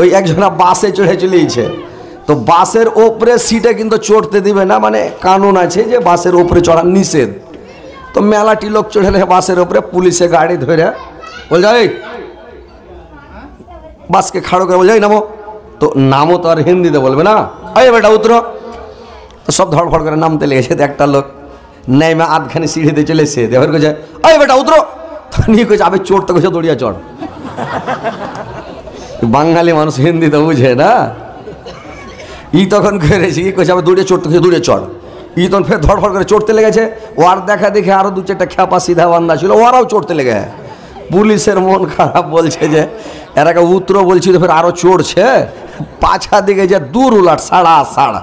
ওই একজনা বাসে চড়ে চলেছে, তো বাসের ওপরে সিটে কিন্তু চড়তে দিবে না, মানে কানুন আছে যে বাসের ওপরে চড়া নিষেধ। তো মেলাটি লোক চড়েলে বাসের ওপরে, পুলিশে গাড়ি ধরে বল যাই বাসকে খাড়ো করে বল যাই নামো। তো নামও তো আর হিন্দিতে বলবে না, আরে বেটা উতরো। তো সব ধড়ফড় করে নামতে লেগেছে। একটা লোক নেমে আধখানি সিঁড়িতে চলে এসে দেবের কোছে আরে বেটা উতরো। নিয়ে কইছে আবে চড়তে কইছে দড়িয়া চড়। বাঙালি মানুষ হিন্দি তো বুঝে না। ই তখন করেছি কি কইছে আবে দড়িয়ে চড়তে কইছে দড়িয়ে চড়। ই তখন ফের ধড়ফড় করে চড়তে লেগেছে। ওর দেখা দেখে আরো দু চারটা খ্যাপা সিধা বান্ধা ছিল, ওরাও চড়তে লেগে। পুলিশের মন খারাপ, বলছে যে এরাকে উতরো বলছি তো ফের আরো চড়ছে। পাছা দিকে যে দূর উলাট সাড়া সাড়া।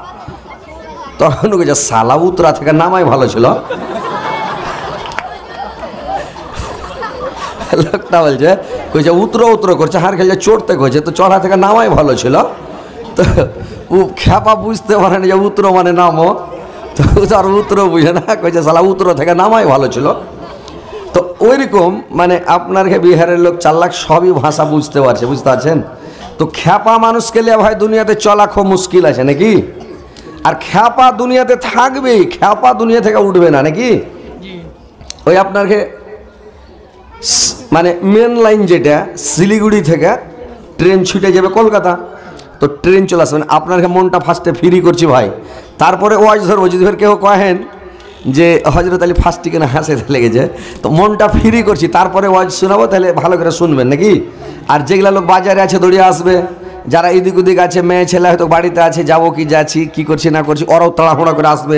তখন কইছে সালা উতরা থেকে নামাই ভালো ছিল। লোকটা বলছে কইছে উতরো উতরো করছে, হার খেলছে চড়তে কইছে, তো চড়া থেকে নামাই ভালো ছিল। তো ও খ্যাপা বুঝতে পারে না যে উতরো মানে নামো, তো তার উতরো বুঝে না, কইছে সালা উতরো থেকে নামাই ভালো ছিল। তো ওইরকম মানে আপনার বিহারের লোক 4 লাখ সবই ভাষা বুঝতে পারছে, বুঝতে পারছেন। তো খ্যাপা মানুষকে লিয়ে ভাই দুনিয়াতে চলা খুব মুশকিল আছে নাকি। আর খ্যাপা দুনিয়াতে থাকবেই, খ্যাপা দুনিয়া থেকে উঠবে না নাকি। ওই আপনাকে মানে মেন লাইন যেটা শিলিগুড়ি থেকে ট্রেন ছুটে যাবে কলকাতা, তো ট্রেন চলে আসবেন, আপনার মনটা ফার্স্টে ফ্রি করছি ভাই, তারপরে ওয়াজ ধরবো। যদি ফের কেউ কহেন যে হজরত আলী ফার্স্ট টিকে না হাসে লেগেছে, তো মনটা ফ্রি করছি, তারপরে ওয়াজ শোনাবো, তাহলে ভালো করে শুনবেন নাকি। আর যেগুলা লোক বাজারে আছে দৌড়িয়ে আসবে, যারা এদিক ওদিক আছে, মেয়ে ছেলে হয়তো বাড়িতে আছে, যাবো কি যাচ্ছি কি করছি না করছি, ওরাও তাড়াহুড়া করে আসবে।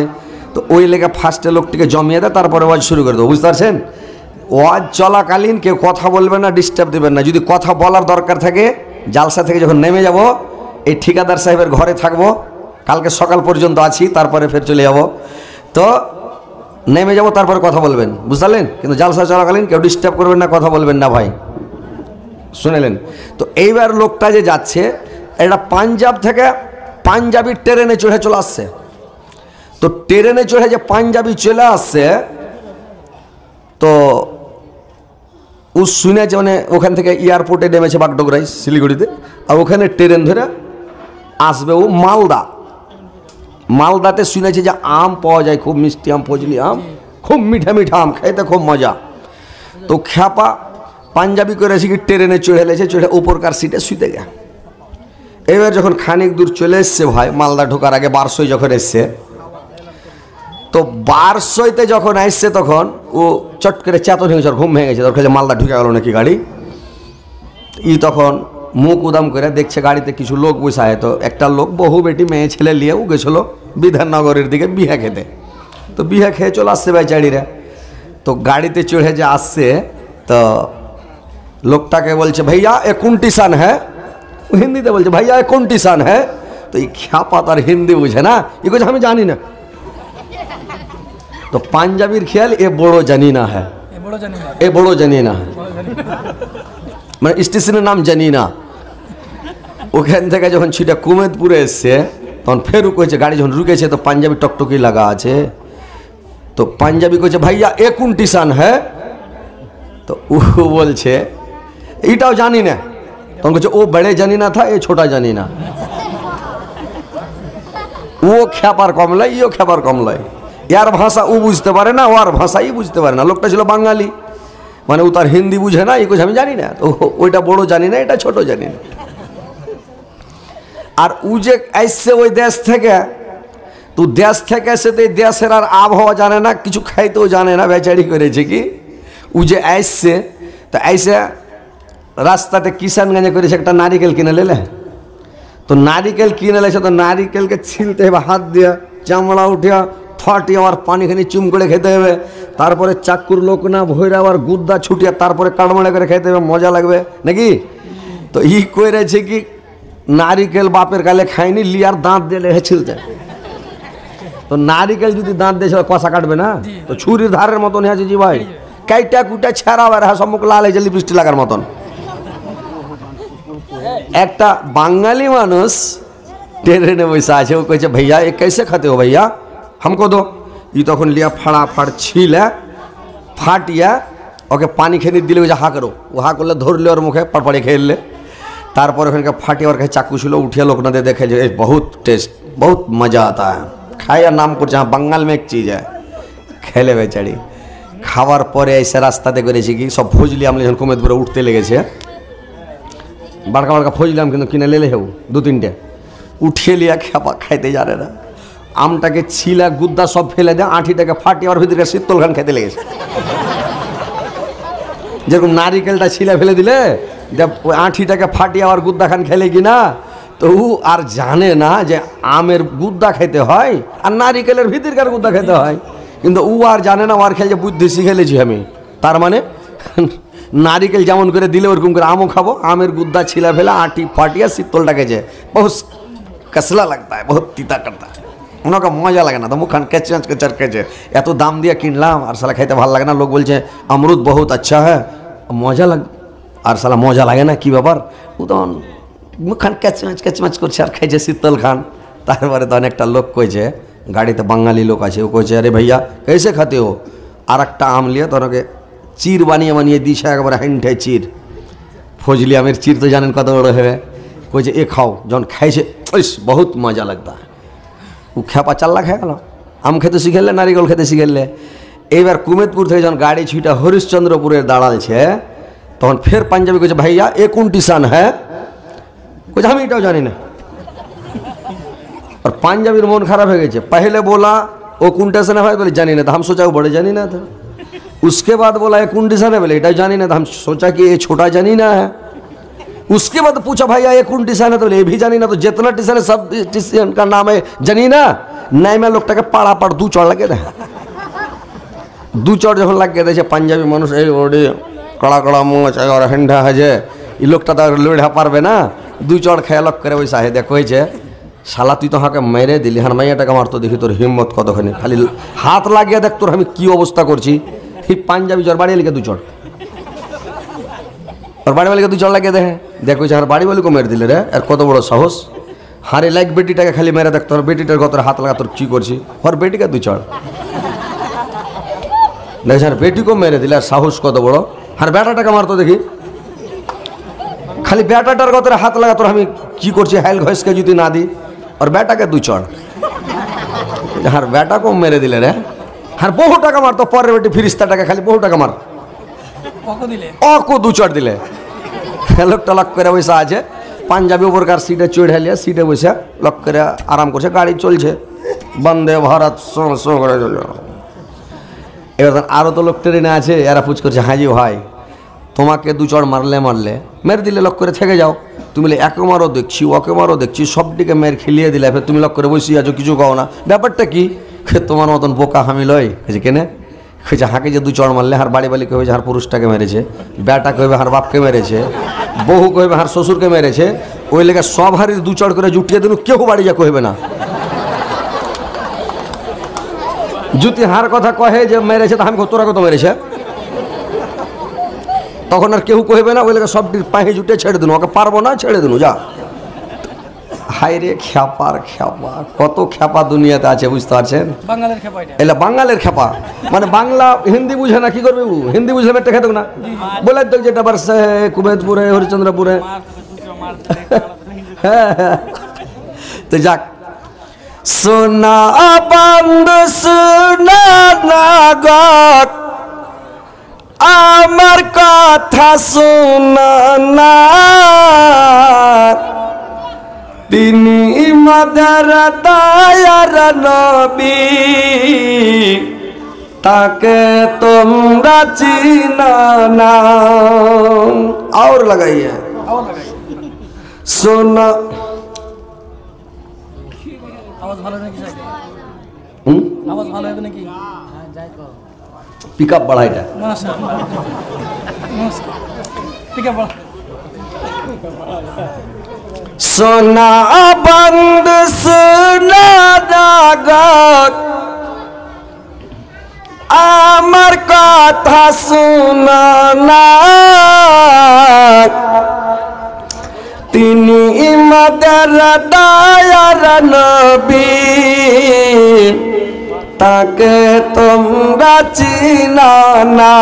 তো ওই লেগে ফার্স্টে লোকটিকে জমিয়ে দেয়, তারপরে ওয়াজ শুরু করে দেবো, বুঝতে পারছেন। ওয়াজ চলাকালীন কেউ কথা বলবেন না, ডিস্টার্ব দেবেন না। যদি কথা বলার দরকার থাকে, জালসা থেকে যখন নেমে যাব, এই ঠিকাদার সাহেবের ঘরে থাকবো, কালকে সকাল পর্যন্ত আছি, তারপরে ফের চলে যাব। তো নেমে যাব, তারপরে কথা বলবেন, বুঝলেন। কিন্তু জালসা চলাকালীন কেউ ডিস্টার্ব করবেন না, কথা বলবেন না ভাই, শুনেলেন। তো এইবার লোকটা যে যাচ্ছে, এটা পাঞ্জাব থেকে পাঞ্জাবি ট্রেনে চড়ে চলে আসছে। তো ট্রেনে চড়ে যে পাঞ্জাবি চলে আসছে, তো ও শুনেছে মানে ওখান থেকে এয়ারপোর্টে নেমেছে বাগডোগরায় শিলিগুড়িতে, আর ওখানে ট্রেন ধরে আসবে ও মালদা। মালদাতে শুনেছে যে আম পাওয়া যায়, খুব মিষ্টি আম, ফজলি আম, খুব মিঠা মিঠা আম, খাইতে খুব মজা। তো খ্যাপা পাঞ্জাবি করে এসে কি ট্রেনে চড়ে এলেছে, চড়ে উপরকার সিটে শুতে গে। এবার যখন খানিক দূর চলে এসছে ভাই, মালদা ঢোকার আগে বারসই যখন এসছে, তো বারসইতে যখন আসছে তখন ও চট করে চেতন হয়ে গেছে, ঘুম ভেঙে গেছে। তখন মালদা ঢুকে গেল নাকি গাড়ি। ই তখন মুখ উদাম করে দেখছে গাড়িতে কিছু লোক বসে। তো একটা লোক বহু বেটি মেয়ে ছেলে নিয়েও গেছিল বিধাননগরের দিকে বিহা খেতে। তো বিহা খেয়ে চলে আসছে বেচারিরা। তো গাড়িতে চড়ে যে আসছে, তো লোকটাকে বলছে ভাইয়া এ কোন টিশন হ্যাঁ, হিন্দিতে বলছে ভাইয়া এ কোন টিশন হ্যাঁ। তো এই খ্যাপা তার হিন্দি বুঝে না, ই বলছে আমি জানি না। তো পাঞ্জাবির খেয়াল এ বড় জানি না হ্যাঁ, এ বড় জানি না হ্যাঁ, মানে স্টেশনের নাম জানি না। ওখান থেকে যখন ছিটা কুমেদপুরে এসছে, তখন ফের কইছে, গাড়ি যখন রুকেছে তো পাঞ্জাবি টকটকি লাগা আছে। তো পাঞ্জাবি কইছে ভাইয়া এ কোন টিশন হ্যাঁ। তো ও বলছে এইটাও জানি না। তখন কইছে ও বড়ে জানি না থা, এ ছোটা জানি না। ও খ্যাপার কমলাই, ইও খ্যাপার কমলাই। ইয়ার ভাষা ও বুঝতে পারে না, ওর ভাষা ই বুঝতে পারে না। লোকটা ছিল বাঙালি, মানে ও তার হিন্দি বুঝে না, ই কইছে আমি জানি না। তো ওইটা বড় জানি না, এটা ছোট জানি না। আর ও যে আসছে ওই দেশ থেকে, তো দেশ থেকে এসে তো এই দেশের আর আবহাওয়া জানে না, কিছু খাইতেও জানে না, বেচারি করেছে কি ও যে আসছে। তো আইসে রাস্তাতে কিষানগঞ্জে করেছে একটা নারিকেল কিনে লেলে। তো নারিকেল কিনে লেছে, তো নারিকেলকে ছিলতে হবে হাত দিয়া, চামড়া উঠিয়া ফাটিয়ে আবার পানিখানি চুম করে খেতে হবে। তারপরে চাকুর লোক না ভৈরা আবার গুদ্দা ছুটিয়া তারপরে কাটমাড়া করে খেতে হবে, মজা লাগবে নাকি। তো ই করেছে কি নারিকেল বাপের গালে খায়নি, লিয়ার দাঁত দিয়ে লেগে ছিলতে। তো নারিকেল যদি দাঁত দিয়ে কষা কাটবে না, তো ছুরির ধারের মতন আছে জি ভাই, কাইটা কুটা ছেঁড়া বের হয়, সম্মুখ লাল হয়েছে লিপস্টিক লাগার মতন। একটা বাঙালি মানুষ ট্রেনে বসে আছে, ও কইছে भैया ये कैसे खाते हो भैया हमको दो। ই তখন লিয়া ফাড়াফাড় ছিলে ফাটিয়া ওকে পানি খেয়ে দিলে ওই যে হা করো, ও হা করলে ধরলে ওর মুখে পাড়পাড়ে খেয়ে। তারপর ওখানকার ফাটিয়ে ওর কাছে চাকু ছিল, উঠিয়ে লোকনাথে দেখে যে বহুত টেস্ট, বহুত মজা আতা হ্যাঁ, খায় আর নাম করছে হ্যাঁ বাঙ্গাল মে এক চিজ হ্যাঁ, খেলে বেচারি। খাওয়ার পরে এসে রাস্তাতে করেছি কি সব ফজলি আমলে যখন কুমেদপুরে উঠতে লেগেছে, বাড়কা বাড়কা ফজলাম কিন্তু কিনে লেলে হেউ 2-3টে উঠিয়ে লিয়া খেপা খাইতে জানে না, আমটাকে ছিলা গুদ্দা সব ফেলে দেয়, আঁঠিটাকে ফাটিয়ে ওর ভিতরে শীতল খান খেতে লেগেছে। যেরকম নারিকেলটা ছিলা ফেলে দিলে ওই আঁঠিটাকে ফাটিয়ে আবার গুদ্দা খান খেলে কিনা, তো ও আর জানে না যে আমের গুদ্দা খেতে হয় আর নারিকেলের ভিতরকার গুদ্দা খেতে হয়, কিন্তু ও আর জানে না, ওর খেলে যে বুদ্ধি শিখেলেছি আমি। তার মানে নারিকেল যেমন করে দিলে ওরকম করে আমও খাবো, আমের গুদ্দা ছিলা ফেলে আঁটি ফাটিয়ে শীতলটা খেয়েছে, বহুত कसला लगता है, बहुत तीता करता है, ওনাকে মজা লাগে না, তো মুখান কেচাঁচ কেচার খেয়েছে। এত দাম দিয়ে কিনলাম আর সালা খাইতে ভালো লাগে না, লোক বলছে অমরুদ বহুত আচ্ছা হ্যাঁ, মজা লাগ আর সালা মজা লাগে না, কি ব্যাপার, ও তখন মুখান কেচমাচ কেচমাচ করছে আর খাইছে শীতল খান। তারপরে তখন একটা লোক কইছে, গাড়িতে বাঙালি লোক আছে, ও কইছে আরে ভাইয়া कैसे खाते हो, আর একটা আম লিয়ে তোকে চির বানিয়ে বানিয়ে দিছে, একবারে হেন্ঠে চির, ফজলি আমের চির তো জানেন কত বড় হবে, কইছে এ খাও, যখন খাইছে ইস বহুত মজা লাগতা। ও খেপা চাল্লা খেয়ে গেল, আম খেতে শিখেলে, নারিকেল খেতে শিখেলে। এইবার কুমেদপুর থেকে যখন গাড়ি ছুটা হরিশ্চন্দ্রপুরের দাঁড়ালছে, তখন ফের পাঞ্জাবি কইছে ভাইয়া এ কোন টিসান হ্যাঁ, কইছে আমি এটাও জানি না। और পাঞ্জাবির মন খারাপ হয়ে গেছে, पहले बोला वो कौन टेशन है भाई, बोले जानी ना, तो हम सोचा वो बड़े जानी ना था। उसके बाद बोला ये कौन टेशन है, बोले एटा जानी ना, तो हम सोचा कि ये छोटा जानी ना है। उसके बाद पूछा भैया ये कौन टीशन है, तो ये भी जानी ना, तो जितना टीशन है सब टीशन का नाम है जानी ना। नहीं मैं लोग टाके पाड़ा पाड़ 2 चढ़ लगे थे, 2 चढ़ যখন লাগিয়ে দিয়েছে পাঞ্জাবি মানুষ, এই ওডি কড়া কড়া মোচ আর হেন্ডা আছে, এই লোকটা তো লড়া পারবে না, 2 চড় খেয়ে লক করে ওই সাহে দেখো হয়েছে, শালা তুই তো হাকে মেরে দিলি, হ্যাঁ মাইয়াটাকে মারতো, দেখি তোর হিম্মত কতখানি, খালি হাত লাগিয়ে দেখ তোর আমি কি অবস্থা করছি। এই পাঞ্জাবি জ্বর বাড়িয়ে লিখে 2 চড়, और बाड़ी वाले का 2 चढ़ लगे दे देखो यार, बाड़ी वाले को मेरे दिले रे, और कत बड़ साहस, हारे लाइक बेटीटाके खाली मेरे देख, तोर बेटीटार कत हाथ लगा तोर की करछि, और बेटी का 2 चढ़ देख यार, बेटी को मेरे दिले, और साहस कत बड़, और बेटाटाके मारतो देखी, खाली बेटाटार कत हाथ लगा तोर हमें की करछि, हाइल घसके जुती ना दी, और बेटा के 2 चढ़, और बेटा को मेरे दिले रे, और बहु टाका मारतो, पर बेटी फिरिस्ताटाके खाली बहु टाका मार অকো 2 চড় দিলে, লোকটা লক করে বসে আছে, পাঞ্জাবি উপরকার সিটে চড়ে লিয়া, সিটে বসে লক করে আরাম করছে, গাড়ি চলছে বন্দে ভারত সো সো করে চলল। এবার আরও তো লোক ট্রেনে আছে, এরা পুছ করছে হাজি ভাই তোমাকে 2 চড় মারলে মেরে দিলে লক করে থেকে যাও, তুমি একে মারও দেখছি ওকে মারও দেখছি, সবটিকে মেরে খেলিয়ে দিলে, ফের তুমি লক করে বসে আছো, কিছু কও না, ব্যাপারটা কি, তোমার মতন বোকা হামি লয়, কেনে কইছে হাঁকে যে 2 চড় মারলে, হার বাড়ি বাড়ি কইবে হার পুরুষটাকে মেরেছে, বেটা কইবে হার বাপকে মেরেছে, বহু কইবে হার শ্বশুরকে মেরেছে, ওই লেগে সব হারির 2 চড় করে জুটিয়ে দিন, কেউ বাড়ি যা কইবে না। যদি হার কথা কহে যে মেরেছে, তো আমি তোরা কত মেরেছে, তখন আর কেউ কইবে না, ওই লেগে সব পায়ে জুটে ছেড়ে দিন, ওকে পারবো না ছেড়ে দিন যা। হাই রে খ্যাপার খ্যাপা, কত খ্যাপা দুনিয়াতে আছে বুঝতে পারছেন, বাঙালের খ্যাপা, এটা বাঙালের খ্যাপা, মানে বাংলা হিন্দি বুঝে না, কি করবে হিন্দি বুঝলে একটা খেত না, বলে তো যেটা বারসে কুমেদপুরে হরিচন্দ্রপুরে, হ্যাঁ তো যাক। সোনা বন্ধ সোনা নাগত আমার কথা শোনা না, তিনি মাদার দায়ার নবী, তাকে তোমরা চিনো না। और लगाइए सोना, आवाज ভালো নাকি, आवाज ভালো হবে নাকি, পিকআপ বাড়া, এটা পিকআপ বাড়া। সোনা বন্ধ সোনা জাগত আমার কথা শোনো না, তিনি মাদার দায়ার নবী, তাকে তোমরা চিনো না।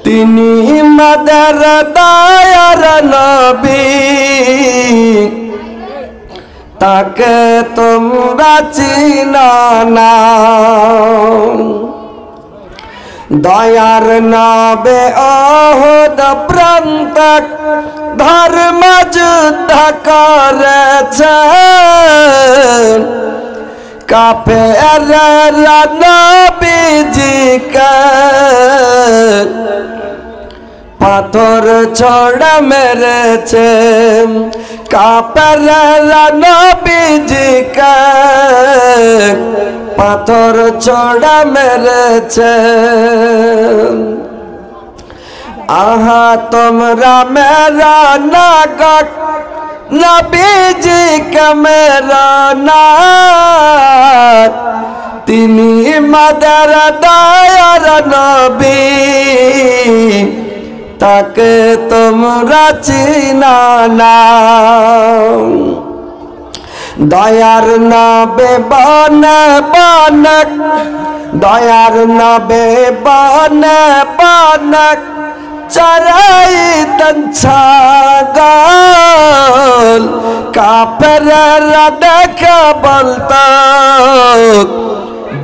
তিনি মাদার দয়ার নবী, তাকে তোমরা চিনো না। দয়ার নবে ওহদ প্রান্তে ধর্ম যুদ্ধ করেছেন, কাফেররা নবীজিকে পাথর ছোড়া মেরেছে, কাফেররা নবীজিকে পাথর ছোড়া মেরেছে। আহা তোমরা মেরা নাগক নবীজি কে মেরা না, তিনি মাদার দয়ার নবী, তাকে তোমরা চিনো না। দয়ার নবে বনে বনে, দয়ার নবে বনে বনে চরাইতেন ছাগল, কাফেররা দেখে বলতো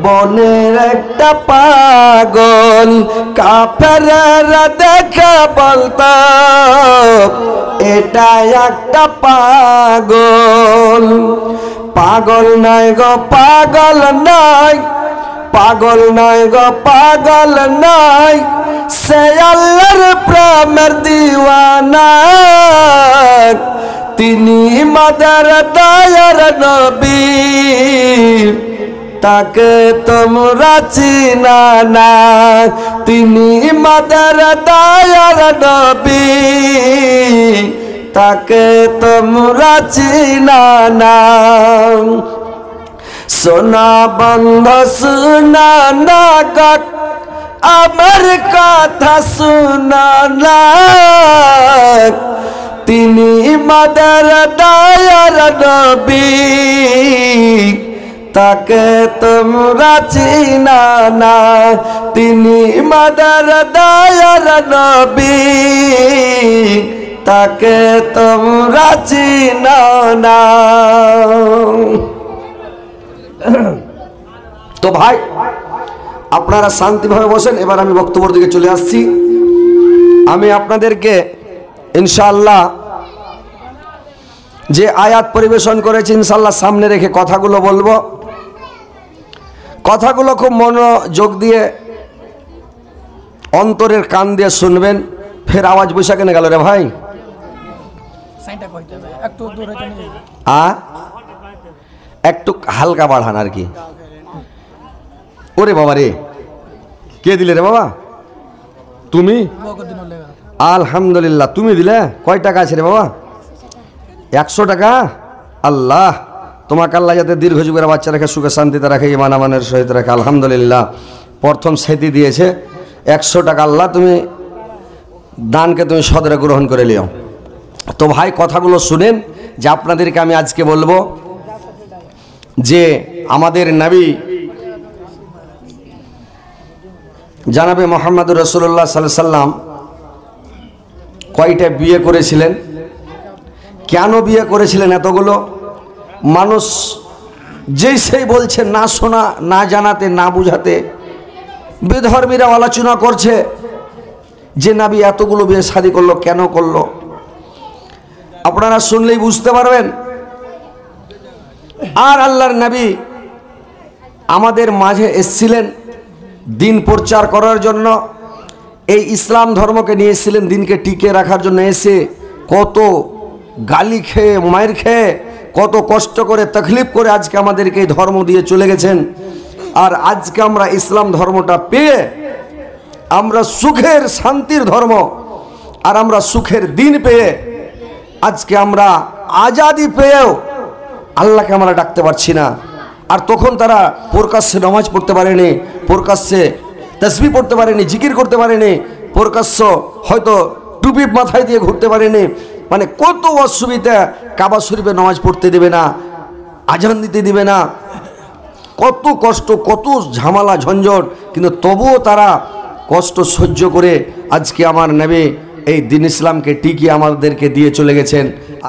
বনের একটা পাগল, কাফেররা দেখে বলতো এটা একটা পাগল। পাগল নয় গো পাগল নয়, পাগল নয় গো পাগল নয়, সে আল্লাহর প্রেমের দিওয়ানা, তিনি মাদার দয়ার নবী, তাকে তোমরা চিনো না। তিনি মাদার দয়ার নবী, তাকে তোমরা চিনো না। সোনা বন্ধ শোনা না গক আমার কথা শোনা না, তিনি মাদার দয়ার নবী, তাকে তোমরা চিনো না। তিনি মাদার দয়ার নবী, তাকে তোমরা চিনো না। তো ভাই আপনারা শান্তিভাবে বসেন, এবার আমি বক্তব্যের দিকে চলে আসছি। আমি আপনাদেরকে ইনশাআল্লাহ যে আয়াত পরিবেশন করেছি ইনশাআল্লাহ সামনে রেখে কথাগুলো বলবো। কথাগুলো খুব মনোযোগ দিয়ে অন্তরের কান দিয়ে শুনবেন। ফের আওয়াজ বৈশা কেন গেল রে ভাই? একটু হালকা বাড়ান আর কি। ওরে বাবা রে, কে দিলে রে বাবা? তুমি? আলহামদুলিল্লাহ, তুমি দিলে। কয় টাকা আছে রে বাবা? 100 টাকা। আল্লাহ তোমাকে আল্লাহ যাতে দীর্ঘ যুগের বাচ্চা রেখে সুখে শান্তিতে রাখে, ইমান আমানের সহিত রাখে। আলহামদুলিল্লাহ, প্রথম সেটি দিয়েছে 100 টাকা। আল্লাহ তুমি দানকে তুমি সদরে গ্রহণ করে নিও। তো ভাই কথাগুলো শুনেন যে আপনাদেরকে আমি আজকে বলবো যে আমাদের নবী জানাবে মুহাম্মদুর রাসূলুল্লাহ সাল্লাল্লাহু আলাইহি সাল্লাম কয়টা বিয়ে করেছিলেন, কেন বিয়ে করেছিলেন? এতগুলো মানুষ যেই সেই বলছে, না শোনা, না জানাতে, না বুঝাতে বেধর্মীরা আলোচনা করছে যে নবী এতগুলো বিয়ে শাদী করলো, কেন করলো। আপনারা শুনলেই বুঝতে পারবেন। আর আল্লাহর নবী আমাদের মাঝে এসেছিলেন দিন প্রচার করার জন্য, এই ইসলাম ধর্মকে নিয়ে এসেছিলেন দিনকে টিকে রাখার জন্য। এসে কত গালি খেয়ে, মায়ের খেয়ে, কত কষ্ট করে, তকলিফ করে আজকে আমাদেরকে এই ধর্ম দিয়ে চলে গেছেন। আর আজকে আমরা ইসলাম ধর্মটা পেয়ে আমরা সুখের শান্তির ধর্ম, আর আমরা সুখের দিন পেয়ে আজকে আমরা আজাদি পেয়েও আল্লাহকে আমরা ডাকতে পারছি না। আর তখন তারা প্রকাশ্যে নামাজ পড়তে পারেনি, প্রকাশ্যে তাসবিহ পড়তে পারেনি, জিকির করতে পারেনি, প্রকাশ্য হয়তো টুপি মাথায় দিয়ে ঘুরতে পারেনি। মানে কত অসুবিধা, কাবা শরীফে নামাজ পড়তে দেবে না, আজান দিতে দিবে না, কত কষ্ট, কত ঝামেলা ঝঞ্ঝট। কিন্তু তবুও তারা কষ্ট সহ্য করে আজকে আমার নবী এই দিন ইসলামকে টিকিয়ে আমাদেরকে দিয়ে চলে গেছেন।